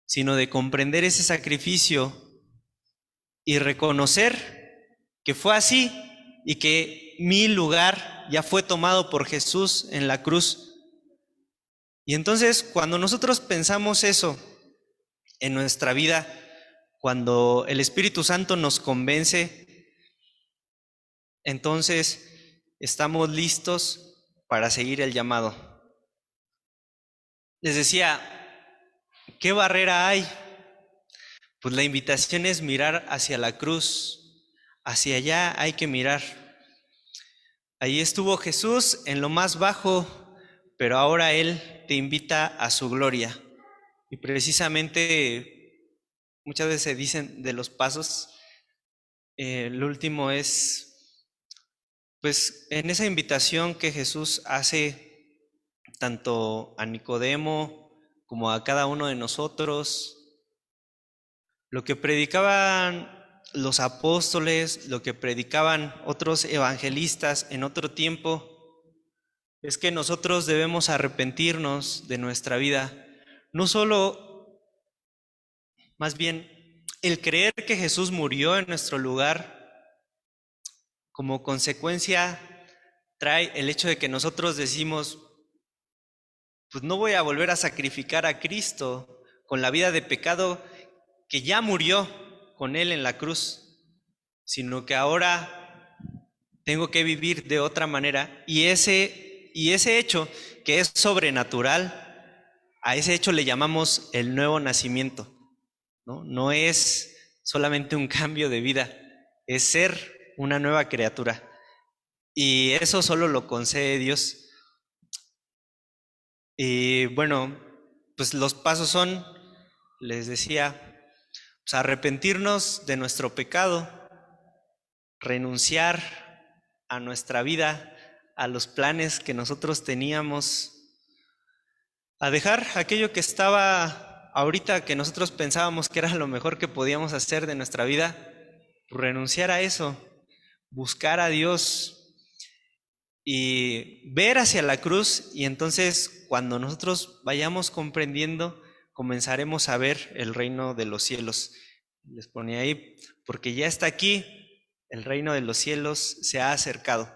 sino de comprender ese sacrificio y reconocer que fue así y que mi lugar ya fue tomado por Jesús en la cruz. Y entonces, cuando nosotros pensamos eso en nuestra vida, cuando el Espíritu Santo nos convence, entonces estamos listos para seguir el llamado. Les decía, ¿qué barrera hay? Pues la invitación es mirar hacia la cruz, hacia allá hay que mirar. Ahí estuvo Jesús en lo más bajo, pero ahora Él te invita a su gloria. Y precisamente muchas veces se dicen de los pasos, el último es, pues en esa invitación que Jesús hace tanto a Nicodemo como a cada uno de nosotros, lo que predicaban los apóstoles, lo que predicaban otros evangelistas en otro tiempo, es que nosotros debemos arrepentirnos de nuestra vida. No solo, más bien, el creer que Jesús murió en nuestro lugar, como consecuencia trae el hecho de que nosotros decimos, pues no voy a volver a sacrificar a Cristo, con la vida de pecado que ya murió con Él en la cruz, sino que ahora tengo que vivir de otra manera. Y ese hecho que es sobrenatural, a ese hecho le llamamos el nuevo nacimiento, ¿no? No es solamente un cambio de vida, es ser una nueva criatura. Y eso solo lo concede Dios. Y bueno, pues los pasos son, les decía, pues arrepentirnos de nuestro pecado, renunciar a nuestra vida, a los planes que nosotros teníamos, a dejar aquello que estaba ahorita, que nosotros pensábamos que era lo mejor que podíamos hacer de nuestra vida, renunciar a eso, buscar a Dios y ver hacia la cruz, y entonces cuando nosotros vayamos comprendiendo, comenzaremos a ver el reino de los cielos. Les ponía ahí, porque ya está aquí, el reino de los cielos se ha acercado.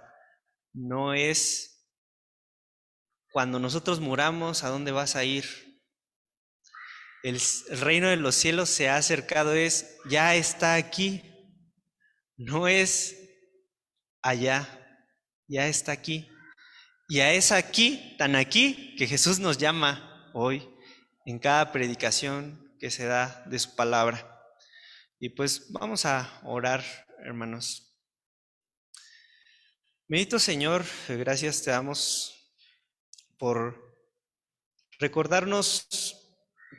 No es cuando nosotros muramos, ¿a dónde vas a ir? El reino de los cielos se ha acercado, es ya está aquí, no es allá, ya está aquí. Y es aquí, tan aquí, que Jesús nos llama hoy en cada predicación que se da de su palabra. Y pues vamos a orar, hermanos. Bendito Señor, gracias te damos por recordarnos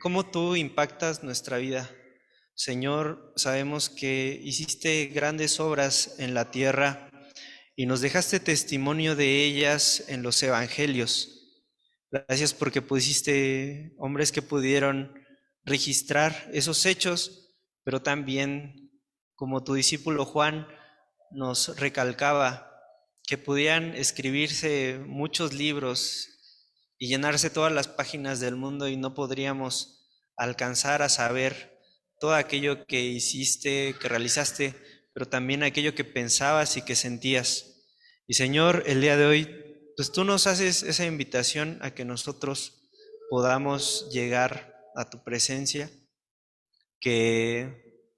cómo tú impactas nuestra vida. Señor, sabemos que hiciste grandes obras en la tierra y nos dejaste testimonio de ellas en los evangelios. Gracias porque pusiste hombres que pudieron registrar esos hechos, pero también, como tu discípulo Juan nos recalcaba, que podían escribirse muchos libros y llenarse todas las páginas del mundo y no podríamos alcanzar a saber todo aquello que hiciste, que realizaste, pero también aquello que pensabas y que sentías. Y Señor, el día de hoy, pues tú nos haces esa invitación a que nosotros podamos llegar a tu presencia, que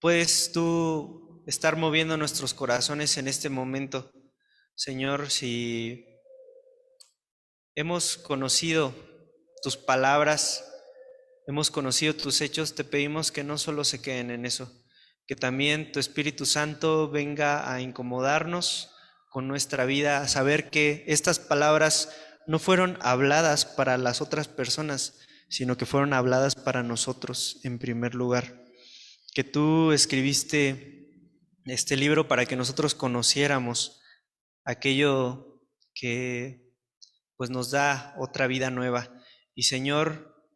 puedes tú estar moviendo nuestros corazones en este momento. Señor, si hemos conocido tus palabras, hemos conocido tus hechos, te pedimos que no solo se queden en eso, que también tu Espíritu Santo venga a incomodarnos con nuestra vida, a saber que estas palabras no fueron habladas para las otras personas, sino que fueron habladas para nosotros en primer lugar. Que tú escribiste este libro para que nosotros conociéramos aquello que pues nos da otra vida nueva. Y Señor,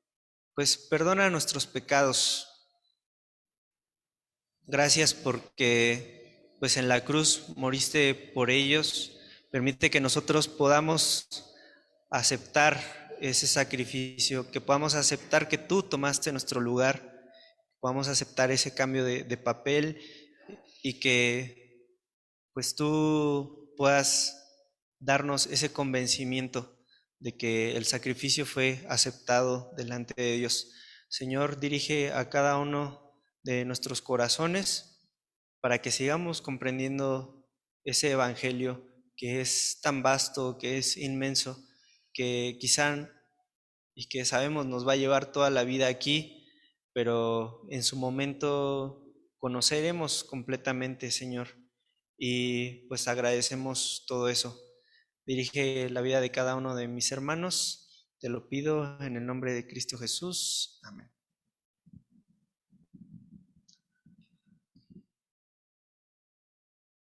pues perdona nuestros pecados. Gracias porque pues en la cruz moriste por ellos. Permite que nosotros podamos aceptar ese sacrificio, que podamos aceptar que tú tomaste nuestro lugar, podamos aceptar ese cambio de papel y que pues tú puedas darnos ese convencimiento de que el sacrificio fue aceptado delante de Dios. Señor, dirige a cada uno de nuestros corazones para que sigamos comprendiendo ese evangelio que es tan vasto, que es inmenso, que quizá y que sabemos nos va a llevar toda la vida aquí, pero en su momento conoceremos completamente, Señor, y pues agradecemos todo eso. Dirige la vida de cada uno de mis hermanos, te lo pido en el nombre de Cristo Jesús. Amén.